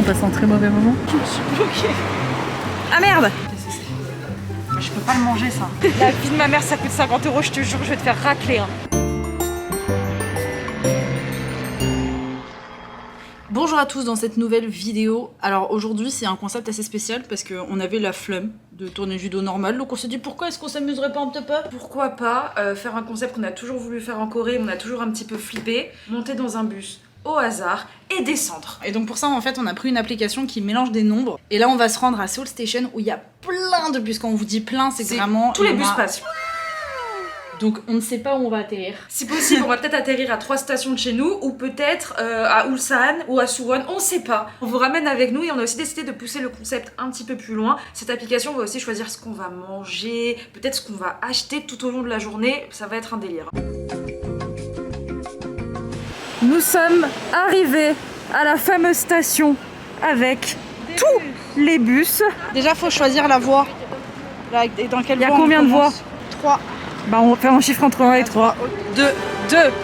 passe un très mauvais moment. Je me suis bloquée. Ah merde! Je peux pas le manger ça. La vie de ma mère ça coûte 50 €, je te jure, je vais te faire racler. Hein. Bonjour à tous dans cette nouvelle vidéo. Alors aujourd'hui c'est un concept assez spécial parce qu'on avait la flemme de tourner judo normal. Donc on s'est dit pourquoi est-ce qu'on s'amuserait pas un petit peu? Pourquoi pas faire un concept qu'on a toujours voulu faire en Corée, on a toujours un petit peu flippé, monter dans un bus au hasard et descendre. Et donc pour ça en fait on a pris une application qui mélange des nombres. Et là on va se rendre à Seoul Station où il y a plein de bus. Quand on vous dit plein c'est vraiment... Tous les bus passent. Donc on ne sait pas où on va atterrir. Si possible, on va peut-être atterrir à 3 stations de chez nous, ou peut-être à Ulsan ou à Suwon, on sait pas. On vous ramène avec nous et on a aussi décidé de pousser le concept un petit peu plus loin. Cette application va aussi choisir ce qu'on va manger, peut-être ce qu'on va acheter tout au long de la journée, ça va être un délire. Nous sommes arrivés à la fameuse station avec tous les bus. Déjà faut choisir la voie. Là, et dans quelle Il y a voie combien de voies? 3. Bah on fait un chiffre entre 1 et 3. 2.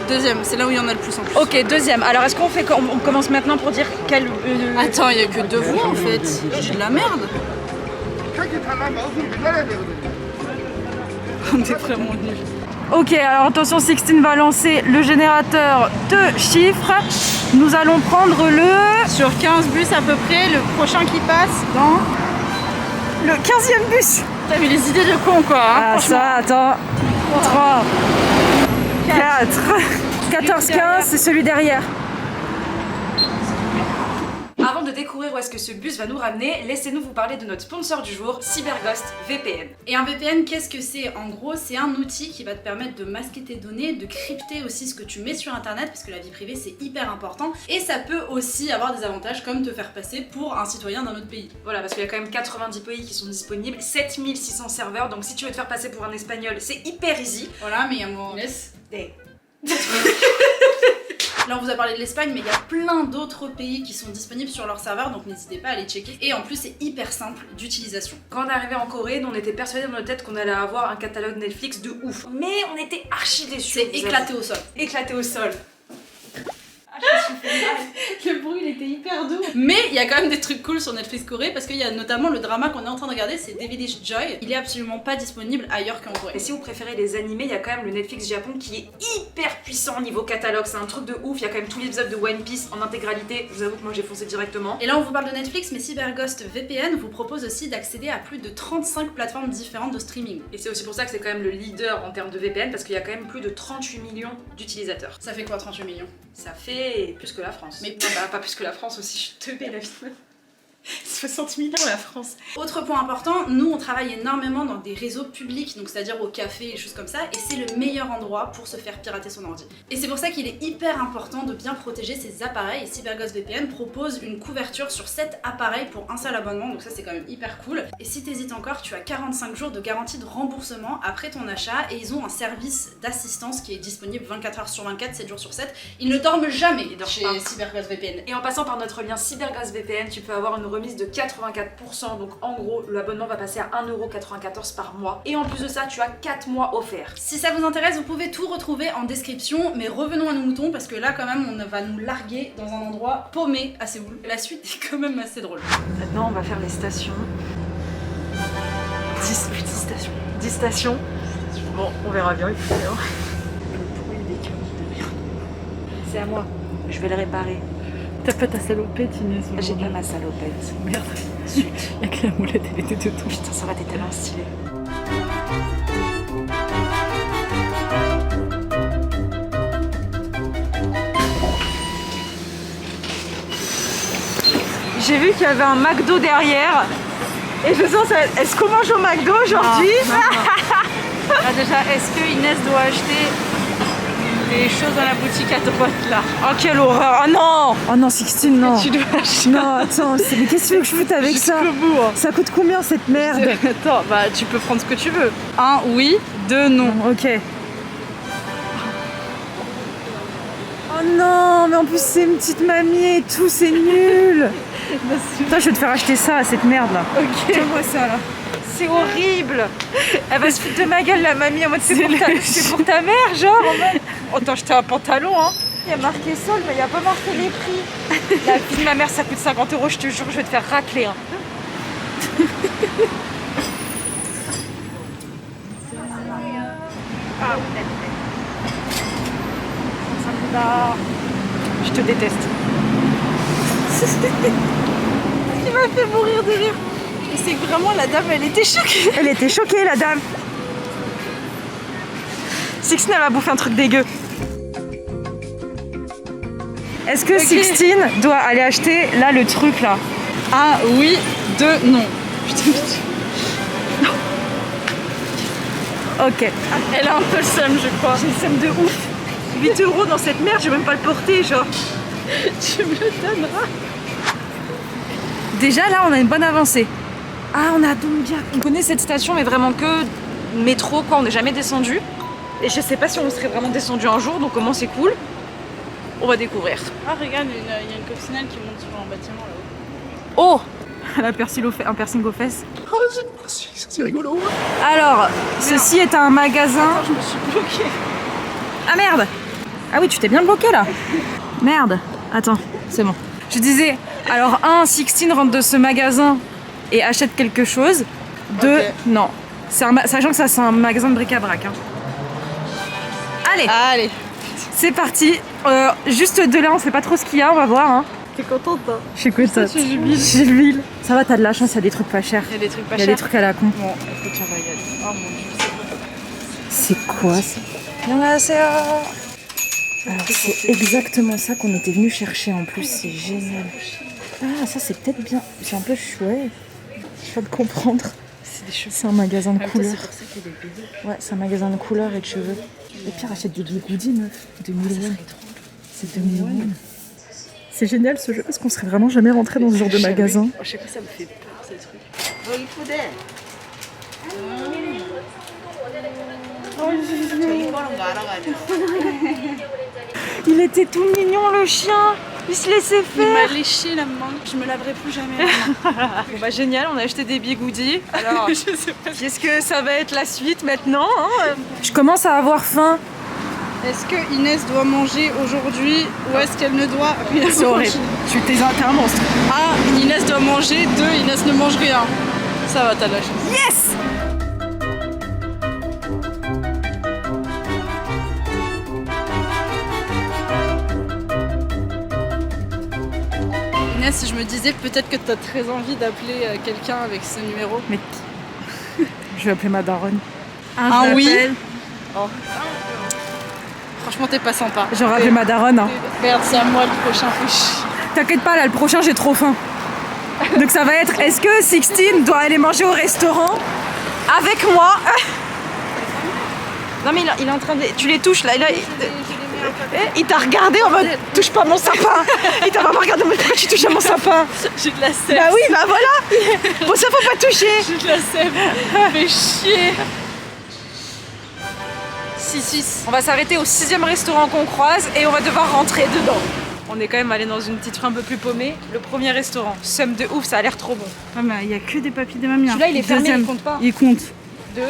Deuxième, c'est là où il y en a le plus en plus. Ok, deuxième. Alors est-ce qu'on fait on commence maintenant pour dire quelle... Attends, il y a que 2 voies en fait. J'ai de la merde. On est vraiment nuls. Ok, alors attention, Sixtine va lancer le générateur de chiffres. Nous allons prendre le... Sur 15 bus à peu près, le prochain qui passe dans... Le 15e bus. T'as vu les idées de con quoi hein, ah ça, attends. 3, 4, 14, 15, c'est celui derrière. Avant de découvrir où est-ce que ce bus va nous ramener, laissez-nous vous parler de notre sponsor du jour, CyberGhost VPN. Et un VPN, qu'est-ce que c'est? En gros, c'est un outil qui va te permettre de masquer tes données, de crypter aussi ce que tu mets sur internet, parce que la vie privée c'est hyper important, et ça peut aussi avoir des avantages comme te faire passer pour un citoyen d'un autre pays. Voilà, parce qu'il y a quand même 90 pays qui sont disponibles, 7600 serveurs, donc si tu veux te faire passer pour un espagnol, c'est hyper easy. Voilà, mais il y a mon... Là on vous a parlé de l'Espagne, mais il y a plein d'autres pays qui sont disponibles sur leur serveur, donc n'hésitez pas à les checker. Et en plus c'est hyper simple d'utilisation. Quand on est arrivé en Corée, nous on était persuadés dans notre tête qu'on allait avoir un catalogue Netflix de ouf. Mais on était archi déçus. C'est éclaté au sol. Éclaté au sol. Le bruit il était hyper doux. Mais il y a quand même des trucs cool sur Netflix Corée parce qu'il y a notamment le drama qu'on est en train de regarder, c'est Devilish Joy. Il est absolument pas disponible ailleurs qu'en Corée. Et si vous préférez les animés, il y a quand même le Netflix Japon qui est hyper puissant au niveau catalogue, c'est un truc de ouf. Il y a quand même tous les épisodes de One Piece en intégralité. Je vous avoue que moi j'ai foncé directement. Et là on vous parle de Netflix, mais CyberGhost VPN vous propose aussi d'accéder à plus de 35 plateformes différentes de streaming. Et c'est aussi pour ça que c'est quand même le leader en termes de VPN parce qu'il y a quand même plus de 38 millions d'utilisateurs. Ça fait quoi 38 millions? Ça fait plus que la France. Mais non, bah, pas plus que la France aussi, je te paie la vie. 60 millions la France. Autre point important, nous on travaille énormément dans des réseaux publics, donc c'est-à-dire au café et choses comme ça, et c'est le meilleur endroit pour se faire pirater son ordi. Et c'est pour ça qu'il est hyper important de bien protéger ses appareils, et CyberGhost VPN propose une couverture sur 7 appareils pour un seul abonnement, donc ça c'est quand même hyper cool. Et si t'hésites encore, tu as 45 jours de garantie de remboursement après ton achat, et ils ont un service d'assistance qui est disponible 24 h sur 24, 7 jours sur 7. Ils ne dorment jamais chez CyberGhost VPN. Et en passant par notre lien CyberGhost VPN, tu peux avoir une remise de 84%, donc en gros l'abonnement va passer à 1,94 € par mois, et en plus de ça tu as 4 mois offerts. Si ça vous intéresse, vous pouvez tout retrouver en description, mais revenons à nos moutons parce que là quand même on va nous larguer dans un endroit paumé à Séoul. La suite est quand même assez drôle. Maintenant on va faire les stations. 10 stations. 10 stations. Bon, on verra bien, écoutez. Le bruit des cœurs de merde. C'est à moi, je vais le réparer. T'as pas ta salopette Inès? J'ai pas ma salopette. Merde. Y'a que la molette, elle était dedans. Putain, ça aurait été tellement stylé. J'ai vu qu'il y avait un McDo derrière. Et je sens, est-ce qu'on mange au McDo aujourd'hui? Ah, déjà, est-ce que Inès doit acheter des choses dans la boutique à droite là? Oh quelle horreur! Oh non! Oh non, Sixtine, non! Tu dois acheter. Non, attends, mais qu'est-ce que tu veux que je foute avec ça? Bout, hein. Ça coûte combien cette merde? Attends, bah tu peux prendre ce que tu veux. 1 oui, 2 non. Ok. Oh non, mais en plus c'est une petite mamie et tout, c'est nul! Putain, je vais te faire acheter ça, cette merde là. Ok. Tiens-moi ça là. C'est horrible! Elle va se foutre de ma gueule la mamie en mode c'est pour ta mère, genre en mode. Oh, t'as acheté un pantalon hein! Il y a marqué solde, mais il n'y a pas marqué les prix. La vie de ma mère, ça coûte 50 €, je te jure, je vais te faire racler. Hein. Je te déteste. Il m'a fait mourir de rire. Et c'est que vraiment la dame, elle était choquée. Elle était choquée, la dame. Sixtine, elle m'a bouffé un truc dégueu. Est-ce que Sixtine doit aller acheter là le truc là? Ah oui, non. Putain. Ok. Elle a un peu le seum, je crois. J'ai le seum de ouf. 8 € dans cette merde, je vais même pas le porter, genre. Tu me donneras. Déjà là, on a une bonne avancée. Ah, on a Dongjak. On connaît cette station, mais vraiment que métro, quoi. On n'est jamais descendu. Et je sais pas si on serait vraiment descendu un jour, donc comment c'est cool. On va découvrir. Ah, regarde, il y a une coccinelle qui monte sur un bâtiment là-haut. Oh, elle a un piercing aux fesses. Oh, c'est rigolo. Alors, ceci est un magasin. Je me suis bloquée. Ah merde. Ah oui, tu t'es bien bloqué là. Merde. Attends, c'est bon. Je disais, alors Sixtine rentre de ce magasin et achète quelque chose. Deux, Ok. non. Sachant que ça, c'est un magasin de bric-à-brac. Hein. Allez, Allez. c'est parti. Juste de là, on sait pas trop ce qu'il y a, on va voir. Hein. T'es contente, hein? Je suis contente. Je jubile. Je jubile. Ça va, t'as de la chance, il y a des trucs pas chers. Il y a des trucs pas Il y a chers. des trucs à la con. Bon, écoute, on va y aller. Oh mon dieu, C'est quoi ça? Alors c'est exactement ça qu'on était venu chercher en plus, c'est génial. Ah ça c'est peut-être bien, c'est un peu chouette. Je viens de comprendre. c'est des cheveux. C'est un magasin de C'est couleurs. pour ça qu'il y a des bébés. Ouais, c'est un magasin de couleurs et de cheveux. Et Pierre achète des bigoudis meuf. 2000 won. C'est 2000 won. C'est génial ce jeu parce qu'on serait vraiment jamais rentré dans ce genre de magasin. À chaque fois, ça me fait peur ces trucs. Il était tout mignon le chien. Il se laissait Il faire. m'a léché la main. Je me laverai plus jamais. Bon bah génial, on a acheté des bigoudis. Alors, Je sais pas. qu'est-ce que ça va être la suite maintenant hein Je commence à avoir faim. Est-ce que Inès doit manger aujourd'hui ou est-ce qu'elle ne doit rien C'est horrible. manger? T'es un monstre. Ah, Inès doit manger. 2, Inès ne mange rien. Ça va, t'as de la chance. Yes. Inès, je me disais peut-être que t'as très envie d'appeler quelqu'un avec ce numéro. Mais je vais appeler ma daronne. Ah je oui. l'appelle. Franchement, t'es pas sympa. J'aurais appelé ma daronne. Hein. Merde, c'est à moi le prochain. Fais chier. T'inquiète pas, là, le prochain, j'ai trop faim. Donc ça va être, est-ce que Sixtine doit aller manger au restaurant avec moi? Non mais il est en train de... Tu les touches là, il t'a regardé en mode touche pas mon sapin. Il t'a vraiment regardé en mode pourquoi tu touches à mon sapin? J'ai de la sève. Bah oui, bah voilà. Bon ça faut pas toucher. J'ai de la sève. Fais chier. 6. On va s'arrêter au 6e restaurant qu'on croise et on va devoir rentrer dedans. On est quand même allé dans une petite rue un peu plus paumée. Le premier restaurant, somme de ouf, ça a l'air trop bon. Ah, mais il y a que des papilles des mamies. Celui-là il est fermé, il compte pas. Il compte. 2,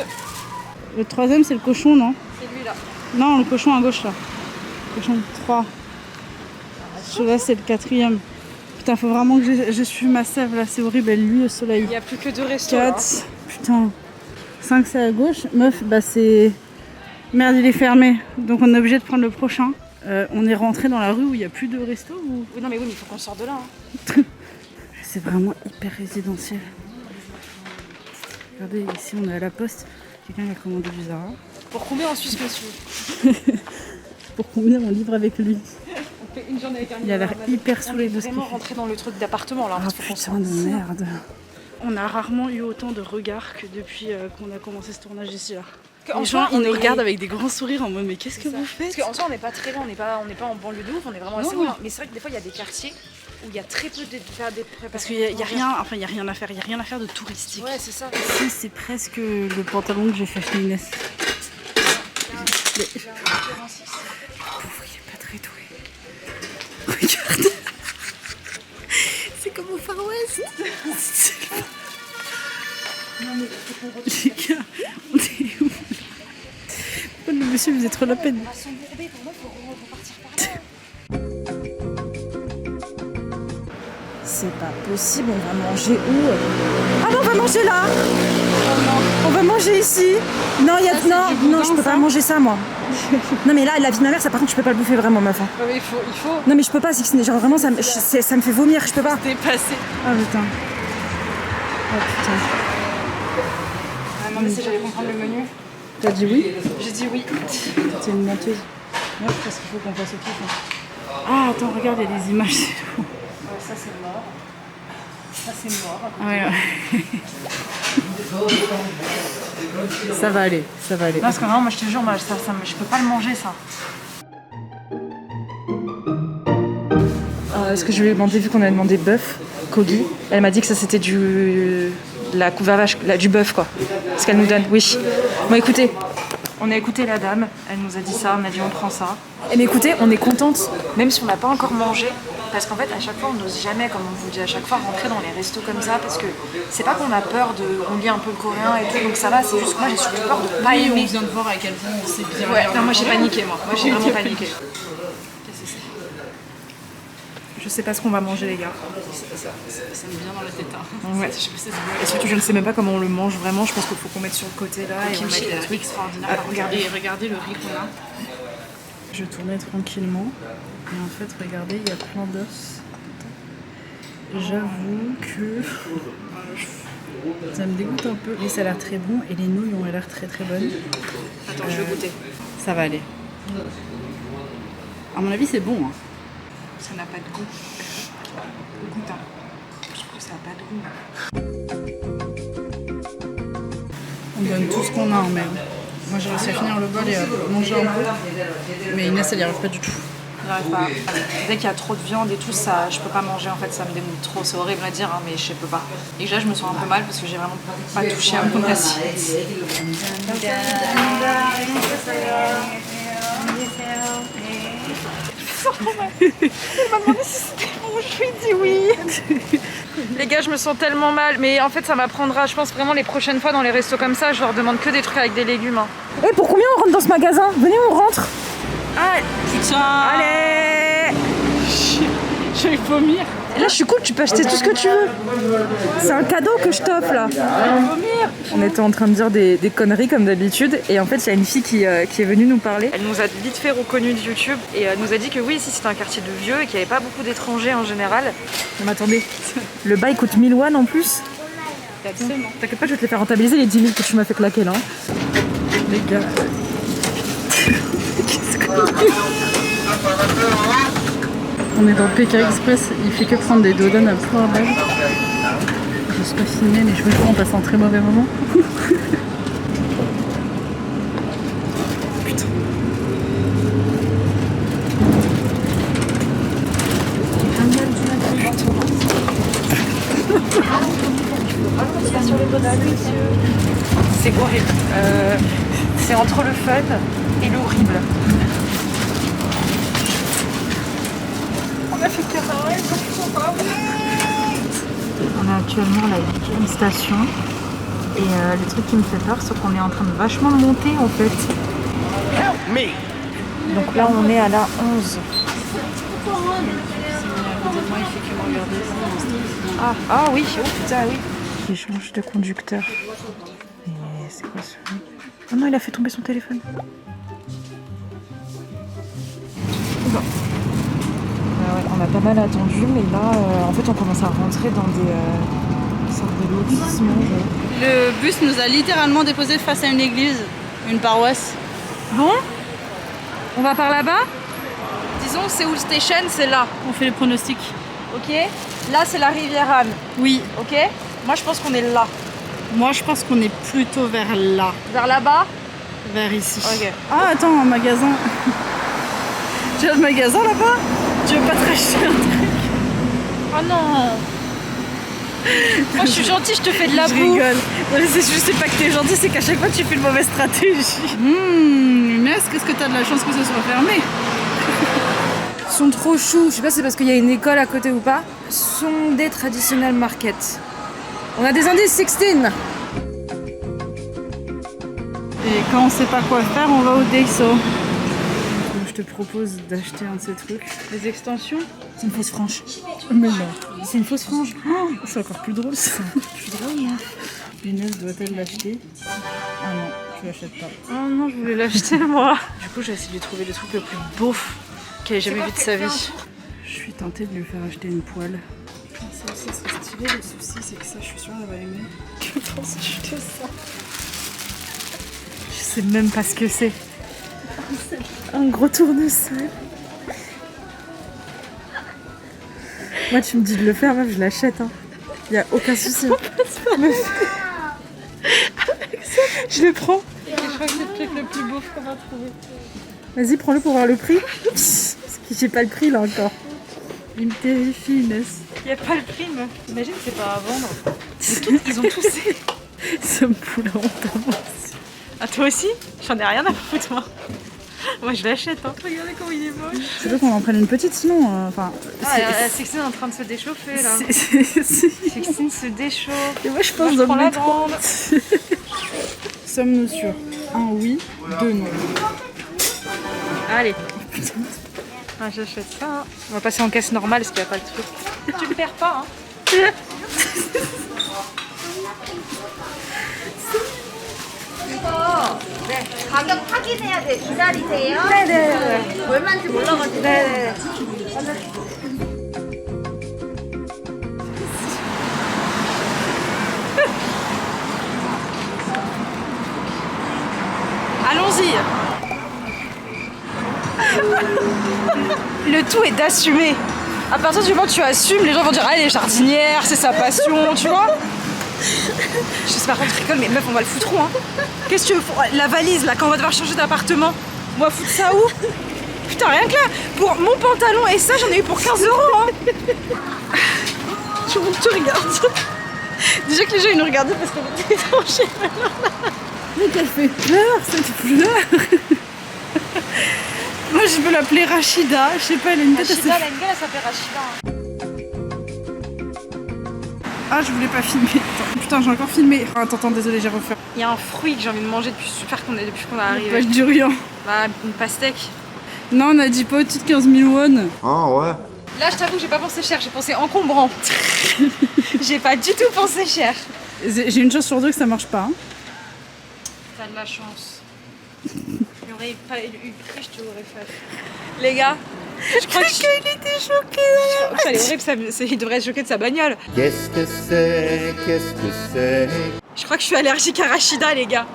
Le 3e, c'est le cochon, non? c'est lui là. Non, le cochon à gauche là. Cochon 3. Celui-là, c'est le 4e. Putain, faut vraiment que je suive ma sève là, c'est horrible, elle luit au soleil. Il n'y a plus que 2 restaurants. 4. Putain. 5, c'est à gauche. Meuf, bah c'est. Merde, il est fermé. Donc on est obligé de prendre le prochain. On est rentré dans la rue où il n'y a plus de resto ou... Oui, non mais oui, mais il faut qu'on sorte de là. Hein. C'est vraiment hyper résidentiel. Regardez, ici on est à la poste. Quelqu'un qui a commandé du Zara. Pour combien en Suisse, monsieur? Pour combien on livre avec lui? On fait une journée avec un Il a l'air hyper Non, saoulé mais de ce qu'il vraiment fait. rentrer dans le truc d'appartement là. Ah parce qu'il faut qu'on putain de sorte. merde. On a rarement eu autant de regards que depuis qu'on a commencé ce tournage ici là. En Les soi, gens, ils on nous est- regardent avec des grands sourires en mode mais qu'est-ce que vous Parce faites? qu'en soi, on n'est pas très loin, on n'est pas en banlieue de ouf, on est vraiment assez Non. loin. Mais c'est vrai que des fois, il y a des quartiers où il y a très peu de faire des Parce qu'il y a rien, enfin il y a rien à faire, il y a rien à faire de touristique. Ouais, c'est ça. Ici c'est presque le pantalon que j'ai fait chez Inès. Pauvre, il est pas très doué. Regarde. C'est comme au Far West. Non, mais Les gars, on est où? Oh, le monsieur faisait trop la peine. à s'embourber, pour moi, faut repartir par là. pas possible, on va manger où? Ah non, on va manger là. On va manger ici. Non, non, je peux pas manger ça, moi. Non, mais là, la vie de ma mère, ça par contre, je peux pas le bouffer vraiment, meuf. Hein. Ouais, il faut. Non, mais je peux pas, genre vraiment, ça me fait vomir, je peux pas. Dépasser. Oh putain. Ah, non, mais si j'allais comprendre le menu. T'as dit oui? J'ai dit oui. C'est une menteuse. Moi, je pense qu'il faut qu'on fasse au kiff. Ah, attends, regarde, il y a des images, c'est tout. Ouais, ça c'est mort. Ça c'est mort. Ah ouais. Ça va aller, ça va aller. Non, parce que vraiment, moi je te jure, je peux pas le manger ça. Est-ce que je lui ai demandé, vu qu'on avait demandé bœuf, Kogi, elle m'a dit que ça c'était du bœuf quoi. Ce qu'elle nous donne, oui. Bon écoutez, on a écouté la dame, elle nous a dit ça, on a dit on prend ça. Et mais écoutez, on est contente, même si on n'a pas encore mangé, parce qu'en fait à chaque fois on n'ose jamais, comme on vous dit à chaque fois, rentrer dans les restos comme ça, parce que c'est pas qu'on a peur on lit un peu le coréen et tout, donc ça va, c'est juste que moi j'ai surtout peur de pas aimer. On vient de voir à quel point on sait bien. Ouais, non, moi j'ai paniqué, moi j'ai vraiment paniqué. Je sais pas ce qu'on va manger les gars. Ça me vient dans la tête. Hein. Ouais. Et surtout je ne sais même pas comment on le mange vraiment, je pense qu'il faut qu'on mette sur le côté là et on met des trucs extraordinaires. Regardez le riz qu'on a. Je tournais tranquillement et en fait regardez, il y a plein d'os. J'avoue que ça me dégoûte un peu, mais ça a l'air très bon et les nouilles ont l'air très très bonnes. Attends, je vais goûter. Ça va aller. À mon avis c'est bon. Hein. Ça n'a pas de goût. Goûte, hein. Je trouve que ça n'a pas de goût. On donne tout ce qu'on a en même. Moi j'ai réussi à finir le bol et à manger un peu. Mais Inès elle n'y arrive pas du tout. J'arrive pas. Dès qu'il y a trop de viande et tout, ça, je peux pas manger en fait, ça me dégoûte trop. C'est horrible à dire, hein, mais je peux pas. Et là je me sens un peu mal parce que j'ai vraiment pas touché à mon assiette. Elle m'a demandé si c'était bon, je lui ai dit oui. Les gars, je me sens tellement mal, mais en fait ça m'apprendra, je pense vraiment les prochaines fois dans les restos comme ça, je leur demande que des trucs avec des légumes. Hein. Et pour combien on rentre dans ce magasin? Venez, on rentre. Ah putain. Allez. Je vais vomir. Là je suis cool, tu peux acheter tout ce que tu veux. C'est un cadeau que je t'offre là. On était en train de dire des conneries comme d'habitude et en fait il y a une fille qui est venue nous parler. Elle nous a vite fait reconnu de YouTube et elle nous a dit que oui, ici c'était un quartier de vieux et qu'il n'y avait pas beaucoup d'étrangers en général. Mais attendez, le bail coûte 1000 won en plus. T'inquiète pas, je vais te les faire rentabiliser les 10 000 que tu m'as fait claquer là. Les gars. On est dans le PK Express, il fait que prendre des donuts à 3 balles. Je suis pas filmée mais je me trouve on passe un très mauvais moment. Putain. C'est horrible. C'est entre le fun et l'horrible. On a fait On est actuellement à la une station et le truc qui me fait peur c'est qu'on est en train de vachement monter en fait. Donc là on est à la 11. Ah oui, oh putain oui. Il change de conducteur. Et c'est quoi ce... Oh non, il a fait tomber son téléphone. Bon. Ouais, on a pas mal attendu, mais là, en fait, on commence à rentrer dans des sortes de lotissements. Le bus nous a littéralement déposé face à une église, une paroisse. Bon, on va par là-bas. Disons Seoul Station, c'est là. On fait les pronostics. Ok. Là, c'est la rivière Han. Oui. Ok. Moi, je pense qu'on est là. Moi, je pense qu'on est plutôt vers là. Vers là-bas. Vers ici. Ok. Ah, attends, un magasin. Tu as le magasin là-bas? Tu veux pas te racheter un truc? Oh non. Moi, je suis gentille, je te fais de la boue. Je rigole. Je sais pas que t'es gentil, c'est qu'à chaque fois, tu fais une mauvaise stratégie. Mais qu'est-ce que t'as de la chance que ce soit fermé? Ils sont trop choux, je sais pas si c'est parce qu'il y a une école à côté ou pas. Sondé Traditional Market. On a des indices 16. Et quand on sait pas quoi faire, on va au Daiso. Je te propose d'acheter un de ces trucs. Les extensions? C'est une fausse frange. Mais non, c'est une fausse frange. Oh, c'est encore plus drôle ça. Plus drôle, non. Inès doit-elle l'acheter? Ah non, je l'achète pas. Oh non, je voulais l'acheter moi. Du coup, j'ai essayé de lui trouver le truc le plus beauf qu'elle ait jamais vu de sa vie. Je suis tentée de lui faire acheter une poêle. Ça aussi serait stylé, le souci c'est que ça, je suis sûre qu'elle va aimer. Que penses-tu de ça? Je sais même pas ce que c'est. Un gros tournesol. Moi tu me dis de le faire, meuf, je l'achète. Hein. Y a aucun souci. Je le prends. Je crois que c'est le truc le plus beau qu'on va trouver. Vas-y, prends-le pour voir le prix. Parce que j'ai pas le prix là encore. Il me terrifie, Inès. Y a pas le prix, meuf. Imagine, c'est pas à vendre. Ils ont tous. Ça me fout la honte à moi aussi. Ah, toi aussi? J'en ai rien à foutre, moi. Moi, je l'achète. Hein. Regardez comment il est moche. C'est vrai qu'on en prenne une petite sinon. Enfin. Sextine est en train de se déchauffer là. C'est- Sextine se déchauffe. Et moi je pense Je dans prends le la métro. grande. Sommes-nous sûrs? Un oui, deux non. Allez. Ah, j'achète ça. Hein. On va passer en caisse normale parce qu'il n'y a pas le truc. Tu le perds pas, hein. 가격 확인해야 돼. 기다리세요. 네네. 얼마인지 몰라가지고. 네네. Allons-y. Le tout est d'assumer. À partir du moment où tu assumes, les gens vont dire ah, elle est jardinière, c'est sa passion, tu vois. Je sais pas quand tu rigoles, mais meuf, on va le foutre où, hein. Qu'est-ce que tu veux? La valise, là, quand on va devoir changer d'appartement, on va foutre ça où? Putain, rien que là, pour mon pantalon et ça, j'en ai eu pour 15 €, hein. Tout le monde te regarde. Déjà que les gens, ils nous regardaient parce qu'on était étrangers. Mais qu'elle fait peur, cette fleur. Moi je veux l'appeler Rachida, je sais pas, elle a une tête assez... Rachida, elle a une gueule, elle s'appelle Rachida. Ah, je voulais pas filmer. Attends, putain, j'ai encore filmé. Ah, attends, désolé, j'ai refait. Il y a un fruit que j'ai envie de manger depuis qu'on est arrivé. Page du rien. Bah, une pastèque. Non, on a dit pas au-dessus de 15 000 won. Ah ouais. Là, je t'avoue, j'ai pas pensé cher, j'ai pensé encombrant. J'ai pas du tout pensé cher. J'ai une chance sur deux que ça marche pas. Hein. T'as de la chance. Il aurait pas eu prix, je te l'aurais fait. Les gars, je crois qu'il était choqué. Ça est horrible, il devrait être choqué de sa bagnole. Qu'est-ce que c'est? Qu'est-ce que c'est? Je crois que je suis allergique à Rachida, les gars.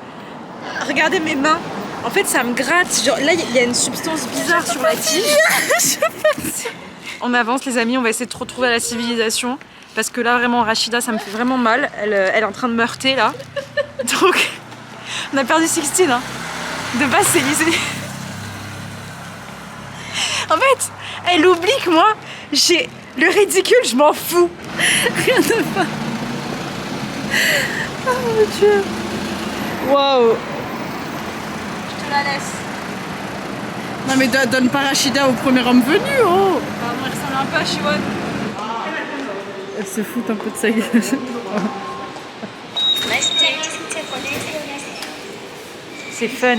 Regardez mes mains. En fait, ça me gratte. Genre, là, il y a une substance bizarre sur la tige. On avance, les amis. On va essayer de retrouver la civilisation. Parce que là, vraiment, Rachida, ça me fait vraiment mal. Elle est en train de meurter, là. Donc, on a perdu Sixtine. Hein. De base, c'est Lizzie. En fait, elle oublie que moi, j'ai le ridicule, je m'en fous. Rien de pas. Oh mon dieu. Waouh. Je te la laisse. Non mais donne pas Rachida au premier homme venu, oh. Pardon, elle ressemble un peu à Shiwan. Elle se fout un peu de sa gueule. C'est fun. À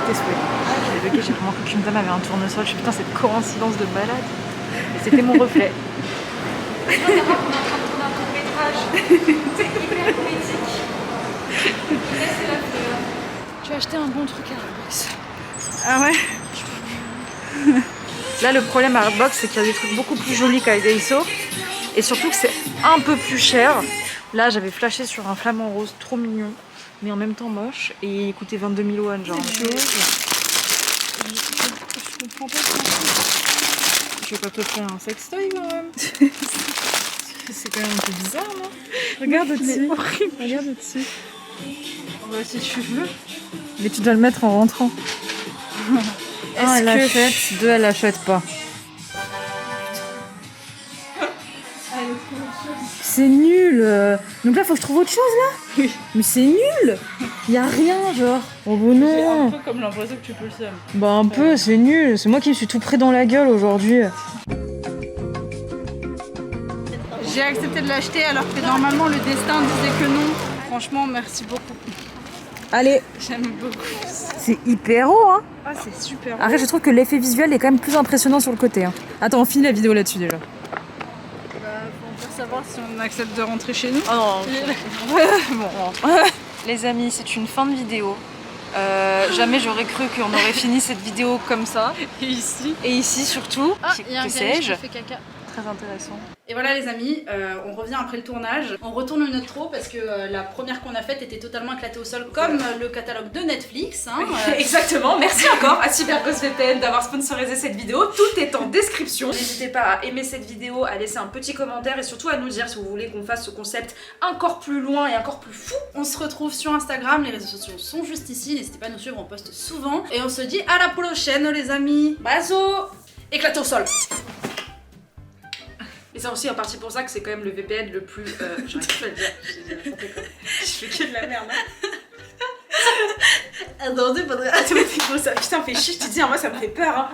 tes souhaits. J'ai bugué, j'ai vraiment cru qu'une dame avait un tournesol. Je suis putain, cette coïncidence de malade. Et c'était mon reflet. On dirait qu'on est en train de tourner un court-métrage. C'est hyper poétique. Laissez la fleur. Tu as acheté un bon truc à Artbox. Ah ouais. Là, le problème à Artbox, c'est qu'il y a des trucs beaucoup plus jolis qu'à Daiso. Et surtout que c'est un peu plus cher. Là, j'avais flashé sur un flamant rose trop mignon, mais en même temps moche, et il coûtait 22 000 won, genre. Je comprends pas ce que je vais pas te faire un sextoy quand même. C'est quand même un peu bizarre, non? Regarde au-dessus. Regarde au-dessus. Bah, si tu veux. Mais tu dois le mettre en rentrant. Un, elle achète. Deux, elle achète pas. C'est nul. Donc là, faut que je trouve autre chose là. Oui. Mais c'est nul. Y a rien, genre. Oh bon C'est un non. peu comme l'impression que tu peux le seum. Bah un peu, c'est nul. C'est moi qui me suis tout pris dans la gueule aujourd'hui. J'ai accepté de l'acheter alors que normalement le destin disait que non. Franchement, merci beaucoup. Allez, J'aime beaucoup. c'est hyper haut, hein. Ah, c'est super. Après, je trouve que l'effet visuel est quand même plus impressionnant sur le côté. Hein. Attends, on finit la vidéo là-dessus déjà. Faut me faire savoir si on accepte de rentrer chez nous. Oh bon. Les amis, c'est une fin de vidéo. Jamais j'aurais cru qu'on aurait fini cette vidéo comme ça. Et ici. Et ici surtout, Ah, il y a un que caniche sais-je, qui fait caca. très intéressant. Et voilà les amis, on revient après le tournage. On retourne une intro parce que la première qu'on a faite était totalement éclatée au sol, comme le catalogue de Netflix. Hein, Exactement, merci encore à CyberGhost VPN d'avoir sponsorisé cette vidéo. Tout est en description. N'hésitez pas à aimer cette vidéo, à laisser un petit commentaire et surtout à nous dire si vous voulez qu'on fasse ce concept encore plus loin et encore plus fou. On se retrouve sur Instagram, les réseaux sociaux sont juste ici. N'hésitez pas à nous suivre, on poste souvent. Et on se dit à la prochaine les amis. Bazo, éclaté au sol. Et c'est aussi en partie pour ça que c'est quand même le VPN le plus... J'arrive plus à le dire, j'ai dit n'importe quoi. Je fais que de la merde. Attendez, faudrait... Attends, mais ça, putain, fait chier, je te dis, moi ça me fait peur. Hein.